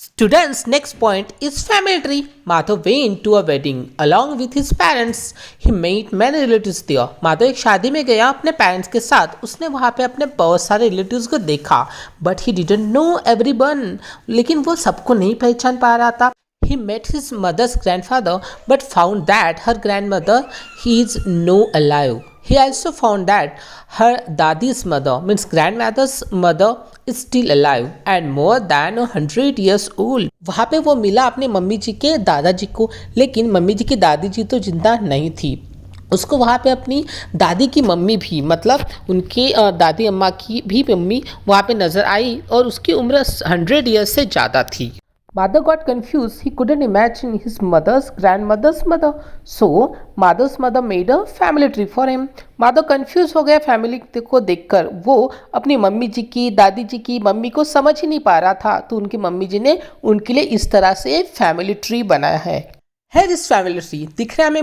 Students' next point is family tree. Madhav went to a wedding along with his parents. He met many relatives there. Madhav एक शादी में गया अपने parents के साथ. उसने वहाँ पे अपने बहुत सारे रिलेटिव्स को देखा. But he didn't know everyone. लेकिन वो सबको नहीं पहचान पा रहा था. He met his mother's grandfather but found that her grandmother he is no alive. He also found that her dadi's mother means grandmother's mother is still alive and more than 100 years old. वहाँ पे वो मिला अपने mummy जी के दादाजी को, लेकिन mummy जी की दादी जी तो जिंदा नहीं थी. उसको वहाँ पे अपनी दादी की मम्मी भी मतलब उनके दादी अम्मा की भी मम्मी वहाँ पे नज़र आई और उसकी उम्र 100 ईयर्स से ज़्यादा थी. Madhav got confused. He couldn't imagine his mother's grandmother's mother. So, Madhav's mother made a family tree for him. Madhav confuse हो गया फैमिली को देखकर. वो अपनी मम्मी जी की दादी जी की मम्मी को समझ ही नहीं पा रहा था, तो उनकी मम्मी जी ने उनके लिए इस तरह से फैमिली ट्री बनाया है. Here is family tree. दिख रहा है हमें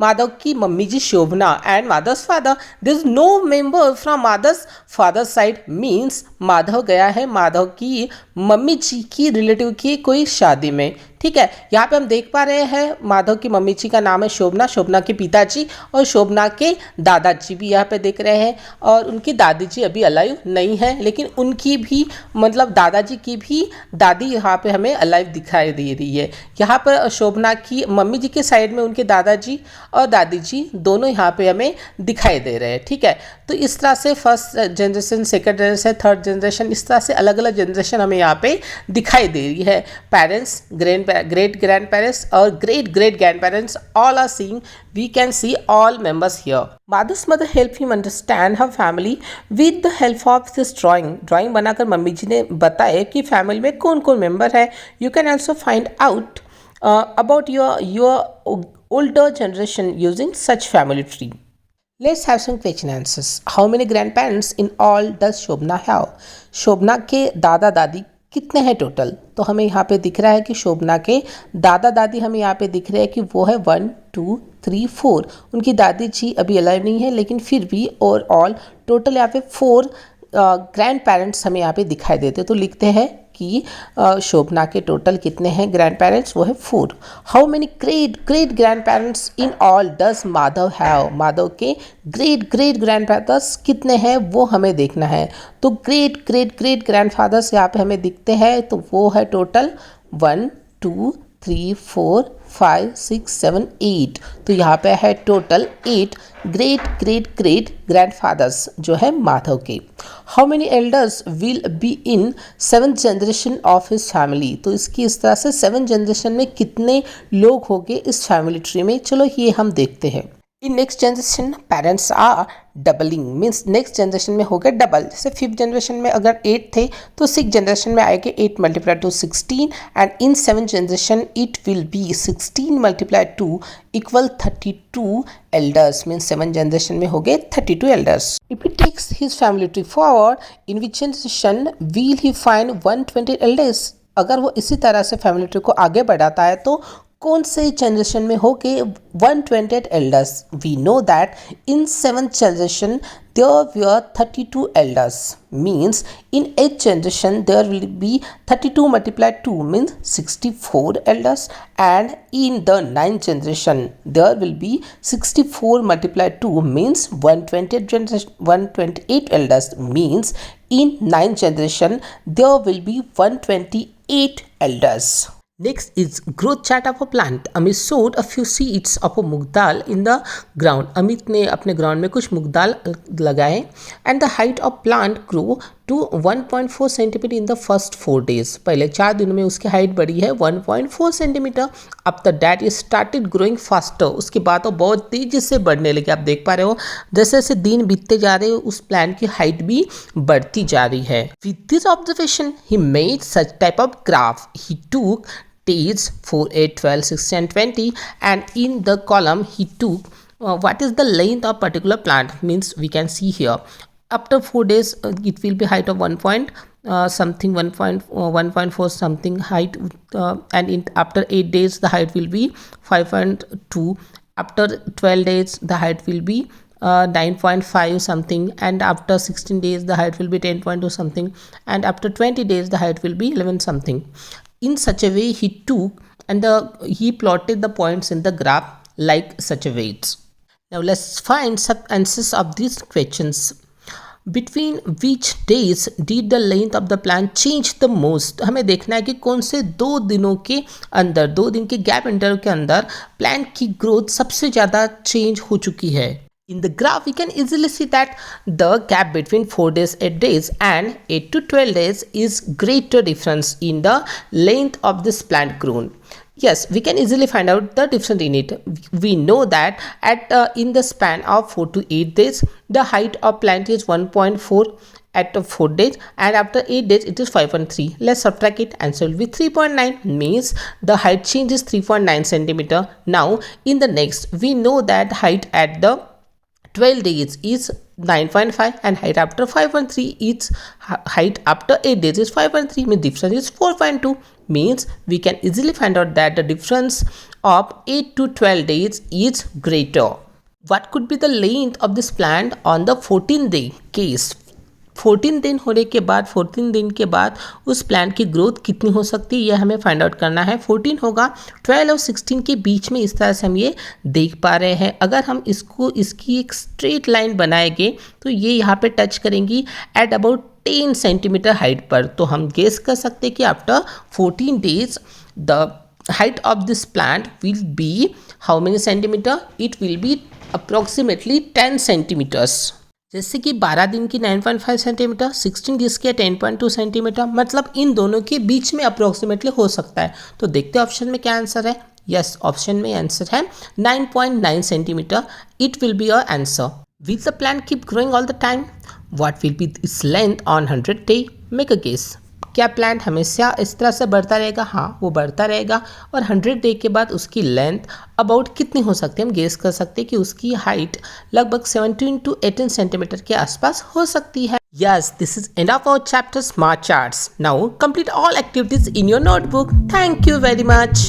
माधव की mummy ji Shobhana and Madhav's father. This no member from Madhav's father side means Madhav गया है माधव की मम्मी जी की रिलेटिव की कोई शादी में. ठीक है, यहाँ पे हम देख पा रहे हैं माधव की मम्मी जी का नाम है शोभना के पिताजी और शोभना के दादाजी भी यहाँ पे देख रहे हैं. और उनकी दादी जी अभी अलाइव नहीं है, लेकिन उनकी भी मतलब दादाजी की भी दादी यहाँ पे हमें अलाइव दिखाई दे रही है. यहाँ पर शोभना की मम्मी जी के साइड में उनके दादाजी और दादी जी दोनों यहाँ पे हमें दिखाई दे रहे हैं. ठीक है, तो इस तरह से first generation, second generation, third generation, इस तरह से अलग अलग जनरेशन हमें यहाँ पे दिखाई दे रही है. Parents, great grandparents or great grandparents all are seeing. We can see all members here. Madhav's mother helped him understand her family with the help of this drawing बनाकर मम्मी जी ने बताया कि फैमिली में कौन कौन मेंबर है. You can also find out about your older generation using such family tree. Let's have some question answers. How many grandparents in all does Shobna have? शोभना के दादा दादी कितने हैं टोटल? तो हमें यहाँ पे दिख रहा है कि शोभना के दादा दादी हमें यहाँ पे दिख रहे हैं कि वो है 1 2 3 4. उनकी दादी जी अभी अलाइव नहीं है, लेकिन फिर भी और ऑल टोटल यहाँ पे 4 ग्रैंड पेरेंट्स हमें यहाँ पे दिखाई देते. तो लिखते हैं कि शोभना के टोटल कितने हैं ग्रैंड पेरेंट्स? वो है 4. How many great grand parents in all does Madhav have? Madhav के ग्रेट ग्रैंड फादर्स कितने हैं वो हमें देखना है. तो ग्रेट ग्रैंड फादर्स यहाँ पे हमें दिखते हैं, तो वो है टोटल 1 2 3 4 5 6 7 8. तो यहाँ पे है टोटल 8 ग्रेट ग्रैंड फादर्स जो है माधव के. How many elders will be in 7th generation of his family? तो इसकी इस तरह से 7th जनरेशन में कितने लोग होंगे इस फैमिली ट्री में. चलो ये हम देखते हैं. In next generation parents are doubling means next generation में हो गया डबल. जैसे 5th जनरेशन में अगर 8 थे तो 6th जनरेशन में आएंगे 8 multiply two 16 and in 7th generation it will be 16 multiply two equal 32 elders means 7th generation में हो गए 32 elders. If he takes his family tree forward in which generation will he find 120 elders? अगर वो इसी तरह से family tree को आगे बढ़ाता है तो कौन से जनरेशन में हो गए 120 elders? We know that in 7th generation there were 32 elders means in 8th generation there will be 32 multiplied 2 means 64 elders and in the 9th generation there will be 64 multiplied 2 means 128 elders means in 9th generation there will be 128 elders. Next is growth chart of a plant. Amit sowed a few seeds of a moong dal in the ground. Amit ने अपने ground में कुछ मूंग दाल लगाए and the height of plant grew to 1.4 centimetre in the first 4 days. पहले 4 दिनों में उसकी height बढ़ी है 1.4 centimetre. After that it started growing faster. उसके बाद वो बहुत तेजी से बढ़ने लगे. आप देख पा रहे हो जैसे जैसे दिन बीतते जा रहे हो उस प्लांट की हाइट भी बढ़ती जा रही है. With this observation he made such type of graph. He took days 4 8 12 16 and 20 and in the column he took what is the length of particular plant means we can see here after 4 days it will be height of 1 point something 1.4 something height and after 8 days the height will be 5.2. After 12 days the height will be 9.5 something and after 16 days the height will be 10.2 something and after 20 days the height will be 11 something. in such a way he took and he plotted the points in the graph like such a weights. Now let's find some answers of these questions. Between which days did the length of the plant change the most? हमें देखना है कि कौन से 2 दिनों के अंदर, 2 दिन के गैप इंटरवल के अंदर प्लांट की ग्रोथ सबसे ज़्यादा चेंज हो चुकी है. In the graph, we can easily see that the gap between 4 days, 8 days and 8 to 12 days is greater difference in the length of this plant grown. Yes, we can easily find out the difference in it. We know that in the span of 4 to 8 days, the height of plant is 1.4 at 4 days, and after 8 days it is 5.3. Let's subtract it, answer will be 3.9, means the height change is 3.9 centimeter. Now in the next, we know that height at the 12 days is 9.5 and height after 5.3 is height after 8 days is 5.3, means difference is 4.2, means we can easily find out that the difference of 8 to 12 days is greater. What could be the length of this plant on the 14th day case? 14 दिन होने के बाद, 14 दिन के बाद उस plant की growth कितनी हो सकती है, यह हमें फाइंड आउट करना है. 14 होगा 12 और 16 के बीच में, इस तरह से हम ये देख पा रहे हैं. अगर हम इसकी एक स्ट्रेट लाइन बनाएंगे तो ये यहाँ पे टच करेंगी एट अबाउट 10 सेंटीमीटर हाइट पर. तो हम गेस कर सकते हैं कि after 14 days the height of this plant will be how many centimetre? It will be approximately 10 centimetres. जैसे कि 12 दिन की 9.5 सेंटीमीटर, 16 डेज के 10.2 सेंटीमीटर, मतलब इन दोनों के बीच में अप्रोक्सीमेटली हो सकता है. तो देखते हैं ऑप्शन में क्या आंसर है. यस, ऑप्शन में आंसर है 9.9 centimetre. It will be your answer. Will the plant keep growing all the time? What will be its length on 100 day? Make a guess. क्या प्लांट हमेशा इस तरह से बढ़ता रहेगा? हाँ, वो बढ़ता रहेगा. और 100 डे के बाद उसकी लेंथ अबाउट कितनी हो सकती है? हम गेस कर सकते हैं कि उसकी हाइट लगभग 17 to 18 सेंटीमीटर के आसपास हो सकती है. Yes, this is end of our chapter Smart Charts. Now complete all activities in your notebook. Thank you very much.